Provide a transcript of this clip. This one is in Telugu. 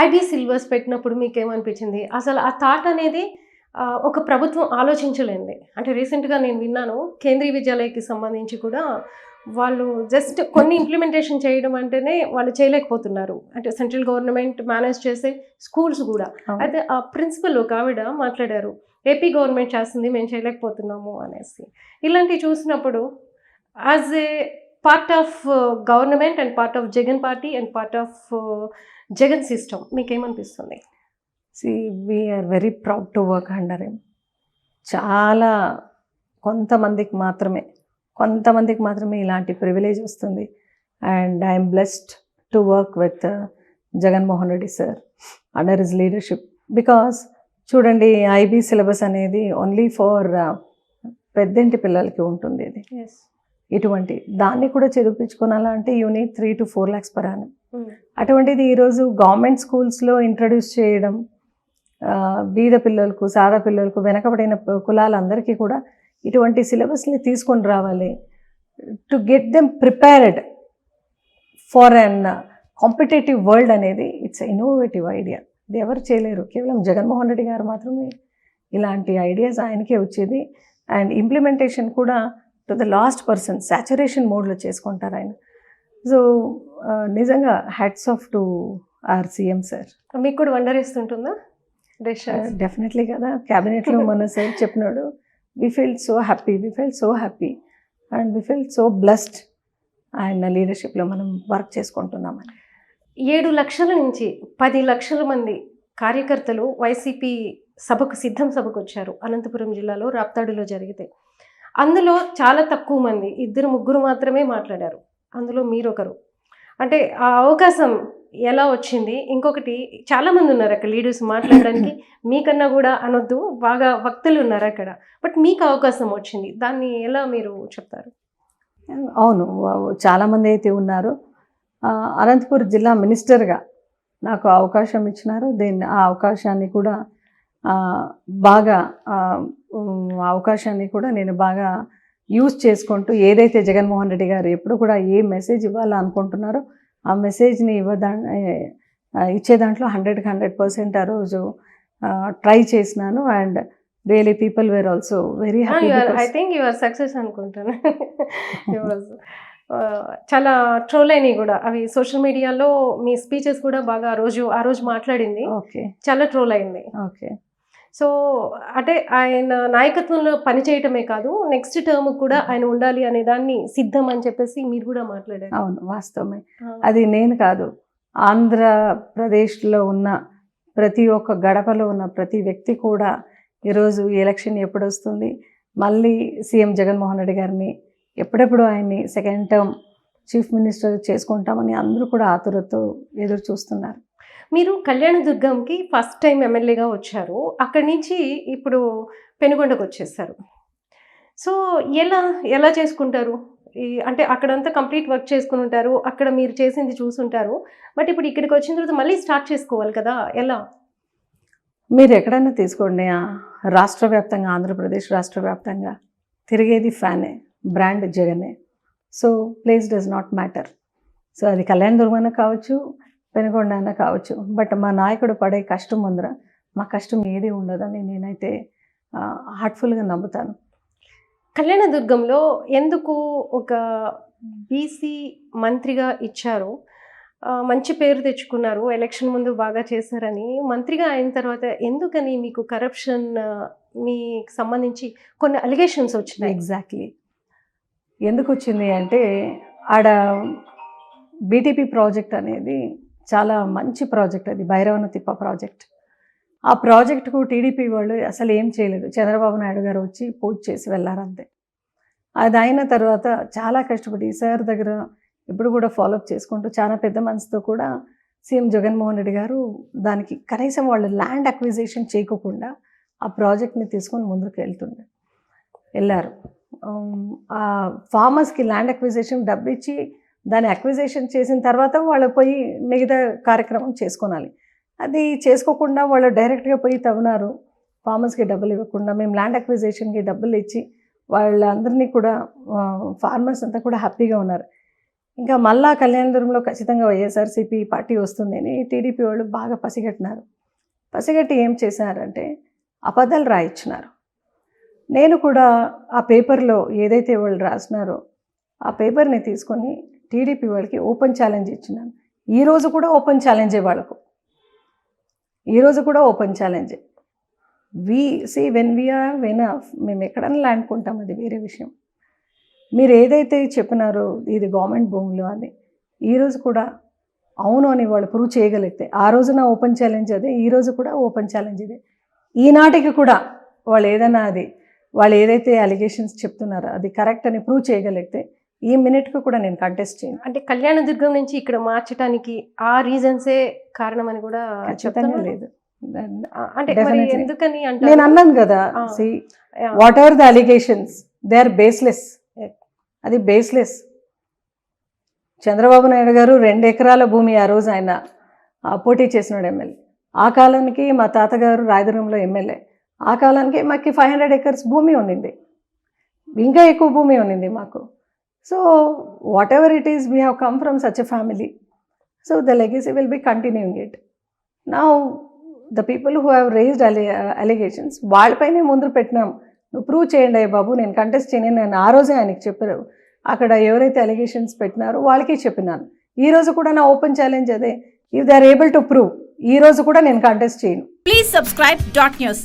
ఐబీ సిలబస్ పెట్టినప్పుడు మీకేమనిపించింది? అసలు ఆ థాట్ అనేది ఒక ప్రభుత్వం ఆలోచించలేనిది. అంటే రీసెంట్‌గా నేను విన్నాను. కేంద్రీయ విద్యాలయకి సంబంధించి కూడా వాళ్ళు జస్ట్ కొన్ని ఇంప్లిమెంటేషన్ చేయడం అంటేనే వాళ్ళు చేయలేకపోతున్నారు. అంటే సెంట్రల్ గవర్నమెంట్ మేనేజ్ చేసే స్కూల్స్ గూడా. అవును. అయితే ఆ ప్రిన్సిపల్ ఒకావిడ మాట్లాడారు. ఏపీ గవర్నమెంట్ చేస్తుంది మేము చేయలేకపోతున్నాము అనేసి. ఇలాంటివి చూసినప్పుడు as a part of government and part of Jagan party and part of Jagan system మీకేమనిపిస్తుంది? We are very proud to work under him. చాలా కొంతమందికి మాత్రమే ఇలాంటి ప్రివిలేజ్ వస్తుంది. And I'm blessed to work with Jaganmohan Reddy sir under his leadership. Because చూడండి, ఐబీ సిలబస్ అనేది ఓన్లీ ఫర్ పెద్దింటి పిల్లలకి ఉంటుంది. ఇది యెస్. ఇటువంటి దాన్ని కూడా చదివించుకోవాలంటే unit 3 to 4 lakhs per annum. అటువంటిది ఈరోజు గవర్నమెంట్ స్కూల్స్లో ఇంట్రడ్యూస్ చేయడం, బీద పిల్లలకు, సాదా పిల్లలకు, వెనకబడిన కులాలందరికీ కూడా ఇటువంటి సిలబస్ని తీసుకొని రావాలి. To get them prepared for an competitive world అనేది ఇట్స్ ఇన్నోవేటివ్ ఐడియా. ఇది ఎవరు చేయలేరు, కేవలం జగన్మోహన్ రెడ్డి గారు మాత్రమే ఇలాంటి ఐడియాస్ ఆయనకే వచ్చేది. అండ్ ఇంప్లిమెంటేషన్ కూడా to the last person saturation మోడ్లో చేసుకుంటారు ఆయన. సో నిజంగా hats off to our CM sir. మీకు కూడా వండరేస్తుంటుందా? డెఫినెట్లీ కదా, క్యాబినెట్లో మన సార్ చెప్పినాడు, we feel so happy and we feel so blessed ఆయన లీడర్షిప్లో మనం వర్క్ చేసుకుంటున్నామని. 7 లక్షల నుంచి 10 లక్షల మంది కార్యకర్తలు వైసీపీ సిద్ధం సభకు వచ్చారు అనంతపురం జిల్లాలో రాప్తాడులో జరిగితే. అందులో చాలా తక్కువ మంది, 2-3 మాత్రమే మాట్లాడారు. అందులో మీరొకరు. అంటే ఆ అవకాశం ఎలా వచ్చింది? ఇంకొకటి, చాలామంది ఉన్నారు అక్కడ లీడర్స్ మాట్లాడడానికి. మీకన్నా కూడా అనొద్దు, బాగా వక్తలు ఉన్నారు అక్కడ. బట్ మీకు అవకాశం వచ్చింది, దాన్ని ఎలా మీరు చెప్తారు? అవును, చాలామంది అయితే ఉన్నారు. అనంతపురం జిల్లా మినిస్టర్గా నాకు అవకాశం ఇచ్చినారు. ఆ అవకాశాన్ని కూడా అవకాశాన్ని కూడా నేను బాగా యూజ్ చేసుకుంటూ, ఏదైతే జగన్మోహన్ రెడ్డి గారు ఎప్పుడు కూడా ఏ మెసేజ్ ఇవ్వాలనుకుంటున్నారో ఆ మెసేజ్ని ఇచ్చే దాంట్లో 100% ఆ రోజు ట్రై చేసినాను. And really people were also very happy. I think you are success అనుకుంటాను. చాలా ట్రోల్ అయినాయి కూడా అవి సోషల్ మీడియాలో. మీ స్పీచెస్ కూడా బాగా ఆ రోజు మాట్లాడింది చాలా ట్రోల్ అయింది. ఓకే. సో అంటే ఆయన నాయకత్వంలో పనిచేయటమే కాదు, నెక్స్ట్ టర్మ్ కూడా ఆయన ఉండాలి అనే దాన్ని సిద్ధం అని చెప్పేసి మీరు కూడా మాట్లాడారు. అవును, వాస్తవమే. అది నేను కాదు, ఆంధ్రప్రదేశ్లో ఉన్న ప్రతి ఒక్క గడపలో ఉన్న ప్రతి వ్యక్తి కూడా ఈరోజు ఎలక్షన్ ఎప్పుడు వస్తుంది, మళ్ళీ సీఎం జగన్మోహన్ రెడ్డి గారిని ఎప్పుడెప్పుడు ఆయన్ని సెకండ్ టర్మ్ చీఫ్ మినిస్టర్ చేసుకుంటామని అందరూ కూడా ఆతురతో ఎదురు చూస్తున్నారు. మీరు కళ్యాణదుర్గంకి ఫస్ట్ టైం ఎమ్మెల్యేగా వచ్చారు, అక్కడి నుంచి ఇప్పుడు పెనుగొండకు వచ్చేసారు. సో ఎలా చేసుకుంటారు? అంటే అక్కడంతా కంప్లీట్ వర్క్ చేసుకుని ఉంటారు, అక్కడ మీరు చేసింది చూసుంటారు. బట్ ఇప్పుడు ఇక్కడికి వచ్చిన తర్వాత మళ్ళీ స్టార్ట్ చేసుకోవాలి కదా, ఎలా? మీరు ఎక్కడైనా తీసుకోండి, రాష్ట్ర వ్యాప్తంగా, ఆంధ్రప్రదేశ్ రాష్ట్ర వ్యాప్తంగా తిరిగేది ఫ్యానే, బ్రాండ్ జగనే. So place does not matter. So అది కళ్యాణదుర్గం కావచ్చు, పెనుగొండ అన్న కావచ్చు. బట్ మా నాయకుడు పడే కష్టం ముందర మా కష్టం ఏది ఉండదని నేనైతే హార్ట్ఫుల్గా నమ్ముతాను. కళ్యాణదుర్గంలో ఎందుకు ఒక బీసీ మంత్రిగా ఇచ్చారు? మంచి పేరు తెచ్చుకున్నారు, ఎలక్షన్ ముందు బాగా చేశారని. మంత్రిగా అయిన తర్వాత ఎందుకని మీకు కరప్షన్ మీకు సంబంధించి కొన్ని అలిగేషన్స్ వచ్చినాయి? ఎగ్జాక్ట్లీ ఎందుకు వచ్చింది అంటే, ఆడ బీటీపీ ప్రాజెక్ట్ అనేది చాలా మంచి ప్రాజెక్ట్. అది భైరవన తిప్ప ప్రాజెక్ట్. ఆ ప్రాజెక్టుకు టీడీపీ వాళ్ళు అసలు ఏం చేయలేదు. చంద్రబాబు నాయుడు గారు వచ్చి పూజ చేసి వెళ్ళారంతే. అది అయిన తర్వాత చాలా కష్టపడి సార్ దగ్గర ఇప్పుడు కూడా ఫాలోఅప్ చేసుకుంటూ చాలా పెద్ద మనసుతో కూడా సీఎం జగన్మోహన్ రెడ్డి గారు దానికి కనీసం వాళ్ళు ల్యాండ్ అక్విజిషన్ చేయకుండా ఆ ప్రాజెక్ట్ని తీసుకొని ముందుకు వెళ్ళారు. ఆ ఫార్మర్స్కి ల్యాండ్ అక్విజిషన్ డబ్బు ఇచ్చి దాన్ని అక్విజిషన్ చేసిన తర్వాత వాళ్ళు పోయి మిగతా కార్యక్రమం చేసుకోనాలి. అది చేసుకోకుండా వాళ్ళు డైరెక్ట్గా పోయి తవ్వినారు. ఫార్మర్స్కి డబ్బులు ఇవ్వకుండా మేము ల్యాండ్ అక్విజిషన్కి డబ్బులు ఇచ్చి వాళ్ళందరినీ కూడా ఫార్మర్స్ అంతా కూడా హ్యాపీగా ఉన్నారు. ఇంకా మళ్ళా కళ్యాణదుర్గంలో ఖచ్చితంగా వైఎస్ఆర్సీపీ పార్టీ వస్తుంది అని టీడీపీ వాళ్ళు బాగా పసిగట్టినారు. పసిగట్టి ఏం చేశారంటే అబద్ధాలు రాయించినారు. నేను కూడా ఆ పేపర్లో ఏదైతే వాళ్ళు రాసినారో ఆ పేపర్ని తీసుకొని టీడీపీ వాళ్ళకి ఓపెన్ ఛాలెంజ్ ఇచ్చినాను. ఈరోజు కూడా ఓపెన్ ఛాలెంజే వాళ్ళకు, ఈరోజు కూడా ఓపెన్ ఛాలెంజే. వెన్ వీఆర్ ఎనఫ్ మేము ఎక్కడన్నా ల్యాండ్ కొంటాం, అది వేరే విషయం. మీరు ఏదైతే చెప్పినారో ఇది గవర్నమెంట్ భూములు అని, ఈరోజు కూడా అవును అని వాళ్ళు ప్రూవ్ చేయగలిగితే, ఆ రోజున ఓపెన్ ఛాలెంజ్ అదే, ఈరోజు కూడా ఓపెన్ ఛాలెంజ్ ఇదే. ఈనాటికి కూడా వాళ్ళు ఏదైనా వాళ్ళు ఏదైతే అలిగేషన్స్ చెప్తున్నారో అది కరెక్ట్ అని ప్రూవ్ చేయగలిగితే ఈ మినిట్కి కూడా నేను కంటెస్ట్ చేయను. అంటే కళ్యాణదుర్గం నుంచి ఇక్కడ మార్చడానికి ఆ రీజన్సే కారణమని కూడా ఖచ్చితంగా లేదు. అంటే మరి ఎందుకని అంటే నేను అన్నాను కదా, whatever the allegations they are baseless. అది బేస్లెస్. చంద్రబాబు నాయుడు గారు 2 ఎకరాల భూమి ఆ రోజు ఆయన పోటీ చేసినాడు ఎమ్మెల్యే. ఆ కాలానికి మా తాతగారు రాయదుర్గంలో ఎమ్మెల్యే. ఆ కాలానికి మాకు 500 acres భూమి ఉన్నింది, ఇంకా ఎక్కువ భూమి ఉన్నింది మాకు. So whatever it is, we have come from such a family. So the legacy will be continuing it. Now the people who have raised allegations వాళ్ళపైనే ముందు పెట్టినాం. నువ్వు ప్రూవ్ చేయండి అయ్య బాబు, నేను కంటెస్ట్ చేయను. నేను ఆ రోజే ఆయనకి చెప్పారు, అక్కడ ఎవరైతే అలిగేషన్స్ పెట్టినారో వాళ్ళకి చెప్పినాను. ఈరోజు కూడా నా ఓపెన్ ఛాలెంజ్ అదే, if they are able to prove, ఈరోజు కూడా నేను కంటెస్ట్ చేయను. Please subscribe Dot News.